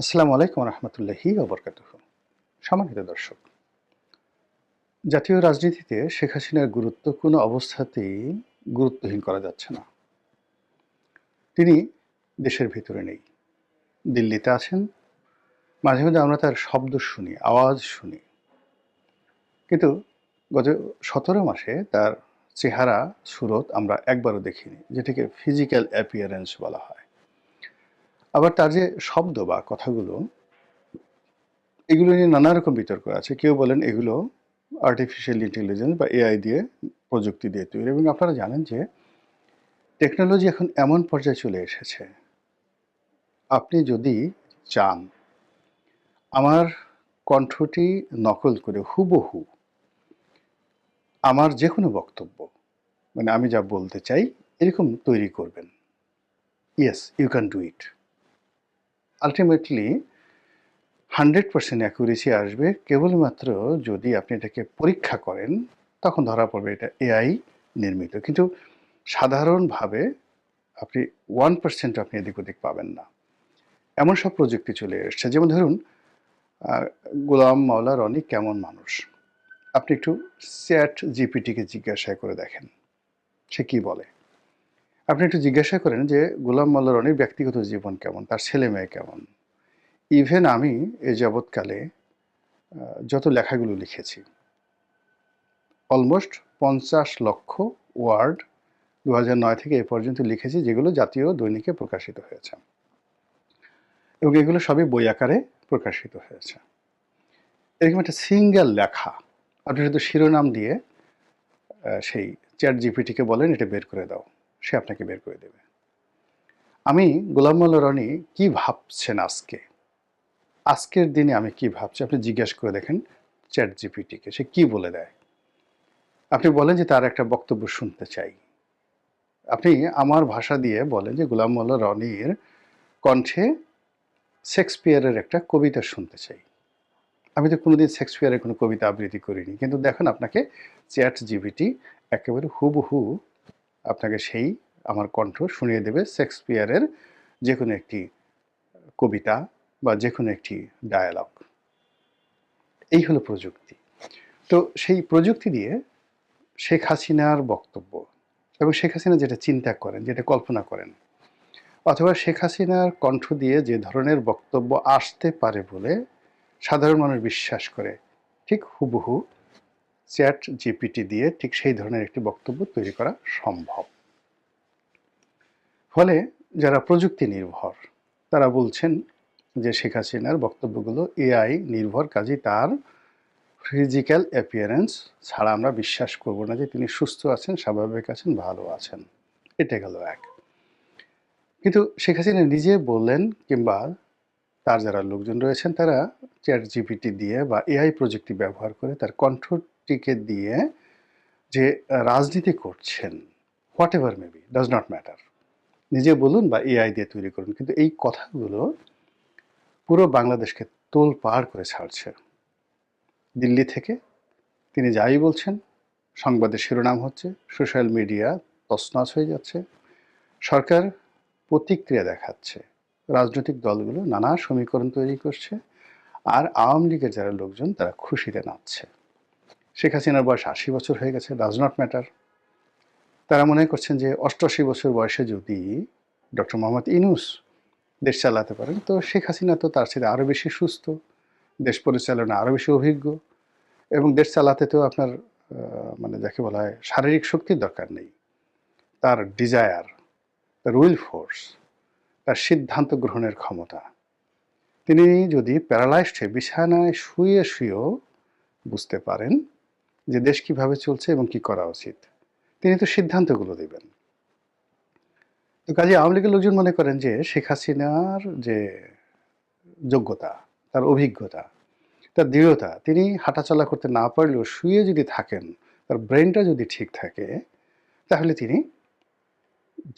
আসসালামু আলাইকুম রহমতুল্লাহি ওবরকাতুহু। সম্মানিত দর্শক, জাতীয় রাজনীতিতে শেখ হাসিনার গুরুত্ব কোনো অবস্থাতেই গুরুত্বহীন করা যাচ্ছে না। তিনি দেশের ভিতরে নেই, দিল্লিতে আছেন। মাঝে মাঝে আমরা তার শব্দ শুনি, আওয়াজ শুনি, কিন্তু গত 17 মাসে তার চেহারা সুরত আমরা একবারও দেখিনি, যেটাকে ফিজিক্যাল অ্যাপিয়ারেন্স বলা হয়। আবার তার যে শব্দ বা কথাগুলো, এগুলো নিয়ে নানা রকম বিতর্ক আছে। কেউ বলেন এগুলো আর্টিফিশিয়াল ইন্টেলিজেন্স বা এআই দিয়ে, প্রযুক্তি দিয়ে তৈরি। এবং আপনারা জানেন যে টেকনোলজি এখন এমন পর্যায়ে চলে এসেছে, আপনি যদি চান আমার কণ্ঠটি নকল করে হুবহু আমার যে কোনো বক্তব্য, মানে আমি যা বলতে চাই এরকম তৈরি করবেন, yes you can do it. Ultimately 100% accuracy আসবে কেবলমাত্র যদি আপনি এটাকে পরীক্ষা করেন, তখন ধরা পড়বে এটা এআই নির্মিত। কিন্তু সাধারণভাবে আপনি 1% আপনি এদিক ওদিক পাবেন না। এমন সব প্রযুক্তি চলে এসছে। যেমন ধরুন, গোলাম মাওলা রনি কেমন মানুষ, আপনি একটু চ্যাট জিপিটিকে জিজ্ঞাসা করে দেখেন সে কি বলে। আপনি একটু জিজ্ঞাসা করেন যে গোলাম মাওলা রনির ব্যক্তিগত জীবন কেমন, তার ছেলে মেয়ে কেমন। ইভেন আমি এ যাবৎকালে যত লেখাগুলো লিখেছি, অলমোস্ট 50 লক্ষ ওয়ার্ড 2009 থেকে এ পর্যন্ত লিখেছি, যেগুলো জাতীয় দৈনিকে প্রকাশিত হয়েছে, এবং এগুলো সবই বই আকারে প্রকাশিত হয়েছে। এরকম একটা সিঙ্গেল লেখা আপনি শুধু শিরোনাম দিয়ে সেই চ্যাট জিপিটিকে বলেন এটা বের করে দাও, সে আপনাকে বের করে দেবে। আমি গোলাম মোল্লা রনি কি ভাবছেন আজকের দিনে আমি কি ভাবছি, আপনি জিজ্ঞাসা করে দেখেন চ্যাট জিপিটিকে, সে কি বলে দেয়। আপনি বলেন যে তার একটা বক্তব্য শুনতে চাই, আপনি আমার ভাষা দিয়ে বলেন যে গোলাম মোল্লা রনির কণ্ঠে শেক্সপিয়ারের একটা কবিতা শুনতে চাই। আমি তো কোনোদিন শেক্সপিয়ারের কোনো কবিতা আবৃত্তি করিনি, কিন্তু দেখুন আপনাকে চ্যাট জিপিটি একেবারে হুবহু আপনাকে সেই আমার কণ্ঠ শুনিয়ে দেবে শেক্সপিয়ারের যে কোনো একটি কবিতা বা যে কোনো একটি ডায়ালগ। এই হলো প্রযুক্তি। তো সেই প্রযুক্তি দিয়ে শেখ হাসিনার বক্তব্য এবং শেখ হাসিনা যেটা চিন্তা করেন, যেটা কল্পনা করেন, অথবা শেখ হাসিনার কণ্ঠ দিয়ে যে ধরনের বক্তব্য আসতে পারে বলে সাধারণ মানুষ বিশ্বাস করে, ঠিক হুবহু চ্যাট জিপিটি দিয়ে ঠিক সেই ধরনের একটি বক্তব্য তৈরি করা সম্ভব। ফলে যারা প্রযুক্তি নির্ভর তারা বলছেন যে শেখ হাসিনার বক্তব্যগুলো এআই নির্ভর, কাজে তার ফিজিক্যাল অ্যাপিয়ারেন্স ছাড়া আমরা বিশ্বাস করব না যে তিনি সুস্থ আছেন, স্বাভাবিক আছেন, ভালো আছেন। এটা গেল এক। কিন্তু শেখ হাসিনা নিজে বললেন, কিংবা তার যারা লোকজন রয়েছেন তারা চ্যাট জিপিটি দিয়ে বা এআই প্রযুক্তি ব্যবহার করে তার কণ্ঠটিকে দিয়ে যে রাজনীতি করছেন, what ever maybe, does not matter, নিজে বলুন বা এআই দিয়ে তৈরি করুন, কিন্তু এই কথাগুলো পুরো বাংলাদেশকে তোলপাড় করে ছাড়ছে। দিল্লি থেকে তিনি যাই বলছেন, সংবাদের শিরোনাম হচ্ছে, সোশ্যাল মিডিয়া তছনছ হয়ে যাচ্ছে, সরকার প্রতিক্রিয়া দেখাচ্ছে, রাজনৈতিক দলগুলো নানা সমীকরণ তৈরি করছে, আর আওয়ামী লীগের যারা লোকজন তারা খুশিতে নাচছে। শেখ হাসিনার বয়স 80 বছর হয়ে গেছে, ডাজ নট ম্যাটার। তারা মনে করছেন যে 88 বছর বয়সে যদি ডক্টর মোহাম্মদ ইউনূস দেশ চালাতে পারেন, তো শেখ হাসিনা তো তার সাথে আরও বেশি সুস্থ, দেশ পরিচালনা আরও বেশি অভিজ্ঞ, এবং দেশ চালাতে তো আপনার মানে যাকে বলা হয় শারীরিক শক্তির দরকার নেই, তার ডিজায়ার, তার উইল ফোর্স, তার সিদ্ধান্ত গ্রহণের ক্ষমতা। তিনি যদি প্যারালাইজড হয়ে বিছানায় শুয়ে শুয়েও বুঝতে পারেন যে দেশ কিভাবে চলছে এবং কি করা উচিত, তিনি তো সিদ্ধান্তগুলো দেবেন। তো কাজে আওয়ামী লীগের লোকজন মনে করেন যে শেখ হাসিনার যে যোগ্যতা, তার অভিজ্ঞতা, তার দৃঢ়তা, তিনি হাঁটাচলা করতে না পারলেও শুয়ে যদি থাকেন, তার ব্রেনটা যদি ঠিক থাকে, তাহলে তিনি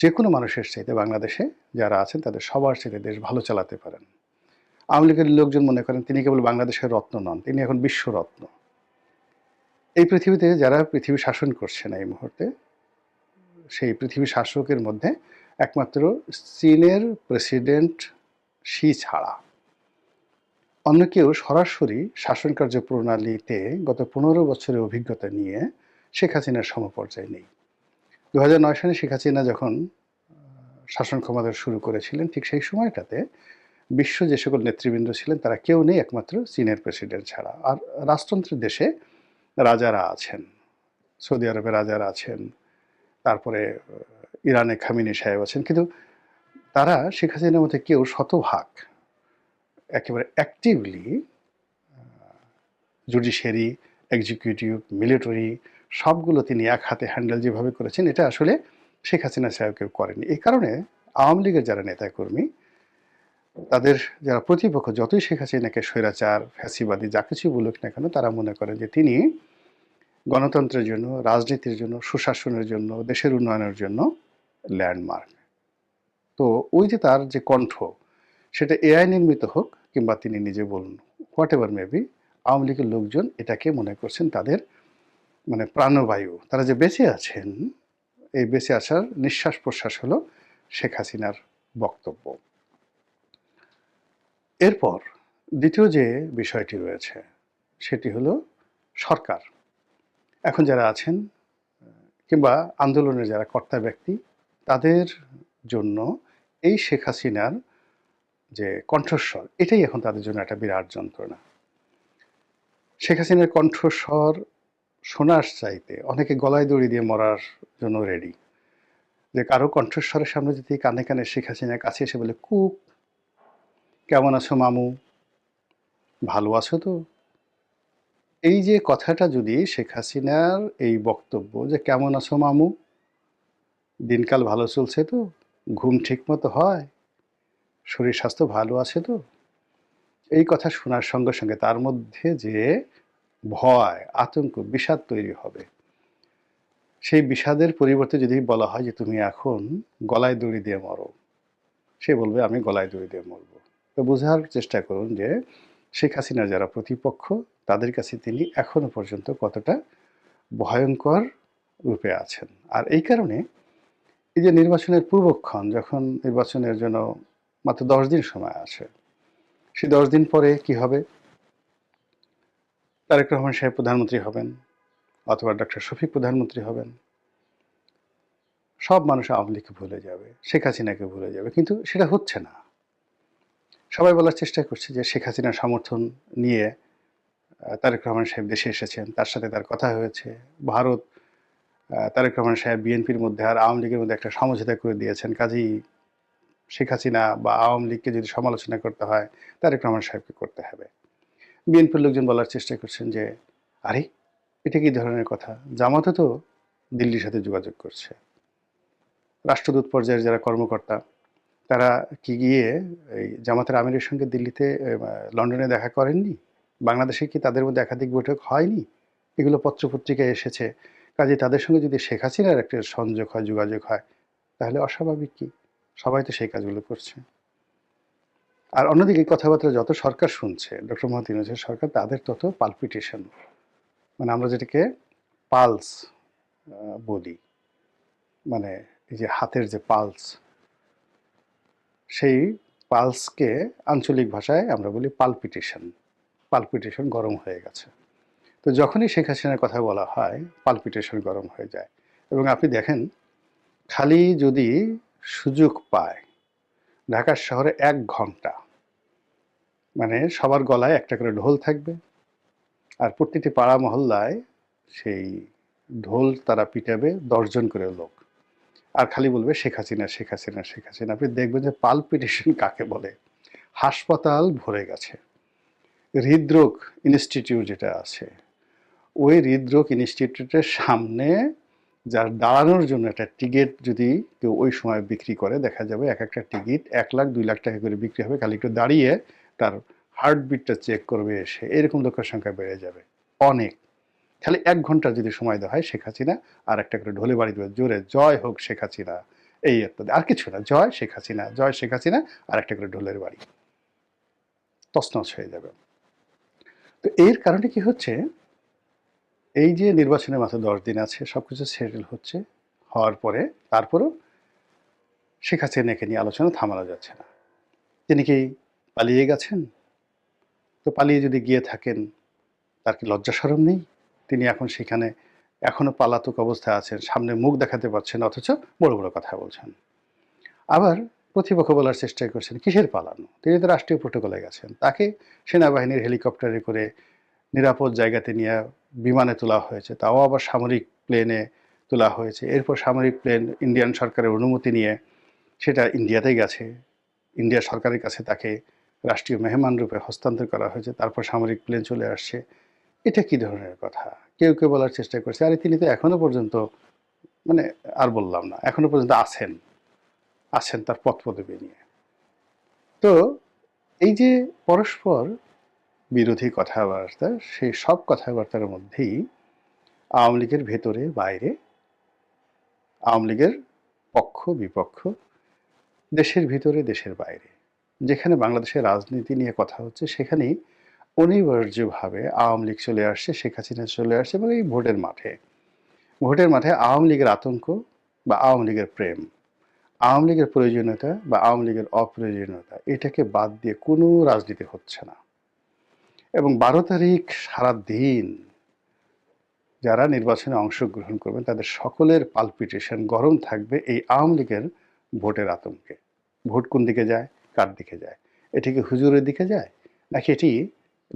যে কোনো মানুষের চাইতে বাংলাদেশে যারা আছেন তাদের সবার চাইতে দেশ ভালো চালাতে পারেন। আওয়ামী লীগের লোকজন মনে করেন তিনি কেবল বাংলাদেশের রত্ন নন, তিনি এখন বিশ্বরত্ন। এই পৃথিবীতে যারা পৃথিবী শাসন করছেন এই মুহূর্তে, সেই পৃথিবী শাসকের মধ্যে একমাত্র চীনের প্রেসিডেন্ট শি ছাড়া অন্য কেউ সরাসরি শাসনকার্য প্রণালীতে গত ১৫ বছরের অভিজ্ঞতা নিয়ে শেখ হাসিনার সমপর্যায়ে নেই। ২০০৯ সালে শেখ হাসিনা যখন শাসন ক্ষমতা শুরু করেছিলেন, ঠিক সেই সময়টাতে বিশ্ব যে সকল নেতৃবৃন্দ ছিলেন তারা কেউ নেই একমাত্র চীনের প্রেসিডেন্ট ছাড়া। আর রাজতন্ত্রের দেশে রাজারা আছেন, সৌদি আরবে রাজারা আছেন, তারপরে ইরানে খামিনি সাহেব আছেন, কিন্তু তারা শেখ হাসিনার মধ্যে কেউ শতভাগ একেবারে অ্যাক্টিভলি জুডিশিয়ারি, এক্সিকিউটিভ, মিলিটারি সবগুলো তিনি এক হাতে হ্যান্ডেল যেভাবে করেছেন, এটা আসলে শেখ হাসিনা সাহেব কেউ করেনি। এই কারণে আওয়ামী লীগের যারা নেতাকর্মী, তাদের যারা প্রতিপক্ষ, যতই শেখ হাসিনাকে স্বৈরাচার, ফ্যাসিবাদী যা কিছুই বলুক না কেন, তারা মনে করেন যে তিনি গণতন্ত্রের জন্য, রাজনীতির জন্য, সুশাসনের জন্য, দেশের উন্নয়নের জন্য ল্যান্ডমার্ক। তো ওই যে তার যে কণ্ঠ, সেটা এআই নির্মিত হোক কিংবা তিনি নিজে বলুন, হোয়াট এভার মেবি, আওয়ামী লীগের লোকজন এটাকে মনে করছেন তাদের মানে প্রাণবায়ু। তারা যে বেঁচে আছেন, এই বেঁচে আসার নিঃশ্বাস প্রশ্বাস হলো শেখ হাসিনার বক্তব্য। এরপর দ্বিতীয় যে বিষয়টি রয়েছে সেটি হলো সরকার। এখন যারা আছেন কিংবা আন্দোলনের যারা কর্তা ব্যক্তি, তাদের জন্য এই শেখ হাসিনার যে কণ্ঠস্বর, এটাই এখন তাদের জন্য একটা বিরাট যন্ত্রণা। শেখ হাসিনার কণ্ঠস্বর শোনার চাইতে অনেকে গলায় দড়ি দিয়ে মরার জন্য রেডি। যে কারো কণ্ঠস্বরের সামনে যদি কানে কানে শেখ হাসিনার কাছে এসে বলে, কুক কেমন আছো মামু, ভালো আছো তো, এই যে কথাটা যদি শেখ হাসিনার এই বক্তব্য যে কেমন আছো মামু, দিনকাল ভালো চলছে তো, ঘুম ঠিক মতো হয়, শরীর স্বাস্থ্য ভালো আছে তো, এই কথা শোনার সঙ্গে সঙ্গে তার মধ্যে যে ভয়, আতঙ্ক, বিষাদ তৈরি হবে, সেই বিষাদের পরিবর্তে যদি বলা হয় যে তুমি এখন গলায় দড়ি দিয়ে মরো, সে বলবে আমি গলায় দড়ি দিয়ে মরব। তো বোঝার চেষ্টা করুন যে শেখ হাসিনার যারা প্রতিপক্ষ, তাদের কাছে তিনি এখনো পর্যন্ত কতটা ভয়ঙ্কর রূপে আছেন। আর এই কারণে এই যে নির্বাচনের পূর্বক্ষণ, যখন নির্বাচনের জন্য মাত্র 10 দিন সময় আছে, সেই 10 দিন পরে কি হবে? তারেক রহমান সাহেব প্রধানমন্ত্রী হবেন, অথবা ডক্টর শফিক প্রধানমন্ত্রী হবেন। সব মানুষ আওয়ামী লীগকে ভুলে যাবে, শেখ হাসিনাকে ভুলে যাবে, কিন্তু সেটা হচ্ছে না। সবাই বলার চেষ্টা করছে যে শেখ হাসিনার সমর্থন নিয়ে তারেক রহমান সাহেব দেশে এসেছেন, তার সাথে তার কথা হয়েছে। ভারত তারেক রহমান সাহেব বিএনপির মধ্যে আর আওয়ামী লীগের মধ্যে একটা সমঝোতা করে দিয়েছেন, কাজেই শেখ হাসিনা বা আওয়ামী লীগকে যদি সমালোচনা করতে হয়, তারেক রহমান সাহেবকে করতে হবে। বিএনপির লোকজন বলার চেষ্টা করছেন যে আরে এটা কি ধরনের কথা, জামাতও তো দিল্লির সাথে যোগাযোগ করছে। রাষ্ট্রদূত পর্যায়ের যারা কর্মকর্তা, তারা কি গিয়ে এই জামাতের আমিরের সঙ্গে দিল্লিতে লন্ডনে দেখা করেননি? বাংলাদেশে কি তাদের মধ্যে একাধিক বৈঠক হয়নি? এগুলো পত্রপত্রিকায় এসেছে। কাজে তাদের সঙ্গে যদি শেখ হাসিনার একটা সংযোগ হয়, যোগাযোগ হয়, তাহলে অস্বাভাবিক কি? সবাই তো সেই কাজগুলো করছে। আর অন্যদিকে কথাবার্তা যত সরকার শুনছে, ডক্টর মোহাম্মদ ইউনূসের সরকার, তাদের তত পালপিটেশন, মানে আমরা যেটাকে পালস বলি, মানে এই যে হাতের যে পালস, সেই পালসকে আঞ্চলিক ভাষায় আমরা বলি পালপিটেশন। পালপিটেশন গরম হয়ে গেছে। তো যখনই শেখ হাসিনার কথা বলা হয়, পালপিটেশন গরম হয়ে যায়। এবং আপনি দেখেন, খালি যদি সুযোগ পায়, ঢাকার শহরে 1 ঘন্টা মানে সবার গলায় একটা করে ঢোল থাকবে, আর প্রতিটি পাড়া মহল্লায় সেই ঢোল তারা পিটাবে 10 জন করে লোক, আর খালি বলবে শেখ হাসিনা, শেখ হাসিনা, শেখ হাসিনা। আপনি দেখবেন যে পালপিটেশন কাকে বলে। হাসপাতাল ভরে গেছে। হৃদরোগ ইনস্টিটিউট যেটা আছে, ওই হৃদরোগ ইনস্টিটিউটের সামনে যার দাঁড়ানোর জন্য একটা টিকিট যদি কেউ ওই সময় বিক্রি করে, দেখা যাবে এক একটা টিকিট 1 লাখ 2 লাখ টাকা করে বিক্রি হবে, খালি একটু দাঁড়িয়ে তার হার্টবিটটা চেক করবে এসে, এরকম লোকের সংখ্যা বেড়ে যাবে অনেক। খালি 1 ঘন্টা যদি সময় দেওয়া হয়, শেখ হাসিনা আর একটা করে ঢোলে বাড়ি দেবে জোরে, জয় হোক শেখ হাসিনা, এই একটা, আর কিছু না, জয় শেখ হাসিনা, জয় শেখ হাসিনা, আর একটা করে ঢোলের বাড়ি, তছনছ হয়ে যাবে। তো এর কারণে কি হচ্ছে, এই যে নির্বাচনের মাত্র 10 দিন আছে, সবকিছু সেটেল হচ্ছে, হওয়ার পরে তারপরও শেখ হাসিনাকে নিয়ে আলোচনা থামানো যাচ্ছে না। তিনি কি পালিয়ে গেছেন? তো পালিয়ে যদি গিয়ে থাকেন, তার কি লজ্জা শরম নেই? তিনি এখন সেখানে এখনো পলাতক অবস্থায় আছেন, সামনে মুখ দেখাতে পারছেন, অথচ বড় বড় কথা বলছেন। আবার প্রতিপক্ষ বলার চেষ্টা করছেন কিসের পালানো, তিনি তো রাষ্ট্রীয় প্রোটোকলে গেছেন, তাকে সেনাবাহিনীর হেলিকপ্টারে করে নিরাপদ জায়গাতে নিয়ে বিমানে তোলা হয়েছে, তাও আবার সামরিক প্লেনে তোলা হয়েছে। এরপর সামরিক প্লেন ইন্ডিয়ান সরকারের অনুমতি নিয়ে সেটা ইন্ডিয়াতে গেছে, ইন্ডিয়া সরকারের কাছে তাকে রাষ্ট্রীয় মেহমান রূপে হস্তান্তর করা হয়েছে, তারপর সামরিক প্লেন চলে আসছে। এটা কি ধরনের কথা? কেউ কেউ বলার চেষ্টা করছে আরে তিনি তো এখনো পর্যন্ত, মানে আর বললাম না, এখনো পর্যন্ত আছেন আছেন তার পথ পদবি নিয়ে। তো এই যে পরস্পর বিরোধী কথাবার্তা, সেই সব কথাবার্তার মধ্যেই আওয়ামী লীগের ভেতরে বাইরে, আওয়ামী লীগের পক্ষ বিপক্ষ, দেশের ভিতরে দেশের বাইরে, যেখানে বাংলাদেশের রাজনীতি নিয়ে কথা হচ্ছে সেখানেই অনিবার্যভাবে আওয়ামী লীগ চলে আসছে, শেখ হাসিনা চলে আসছে, এবং এই ভোটের মাঠে আওয়ামী লীগের আতঙ্ক বা আওয়ামী লীগের প্রেম, আওয়ামী লীগের প্রয়োজনীয়তা বা আওয়ামী লীগের অপ্রয়োজনীয়তা, এটাকে বাদ দিয়ে কোনো রাজনীতি হচ্ছে না। এবং 12 তারিখ সারা দিন যারা নির্বাচনে অংশগ্রহণ করবেন তাদের সকলের পালপিটেশন গরম থাকবে এই আওয়ামী লীগের ভোটের আতঙ্কে। ভোট কোন দিকে যায়, কার দিকে যায়? এটি কি হুজুরের দিকে যায়, নাকি এটি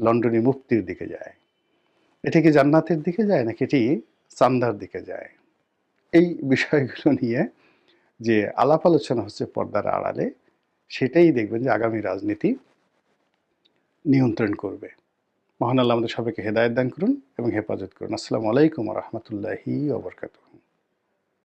লন্ডনী মুফতির দিকে যায়? এটি কি জান্নাতের দিকে যায়, নাকি এটি চান্দার দিকে যায়? এই বিষয়গুলো নিয়ে যে আলাপ আলোচনা হচ্ছে পর্দার আড়ালে, সেটাই দেখবেন যে আগামী রাজনীতি নিয়ন্ত্রণ করবে। মহান আল্লাহ আমাদের সবাইকে হেদায়েত দান করুন এবং হেফাজত করুন। আসসালামু আলাইকুম ওয়া রাহমাতুল্লাহি ওয়া বারাকাতুহু।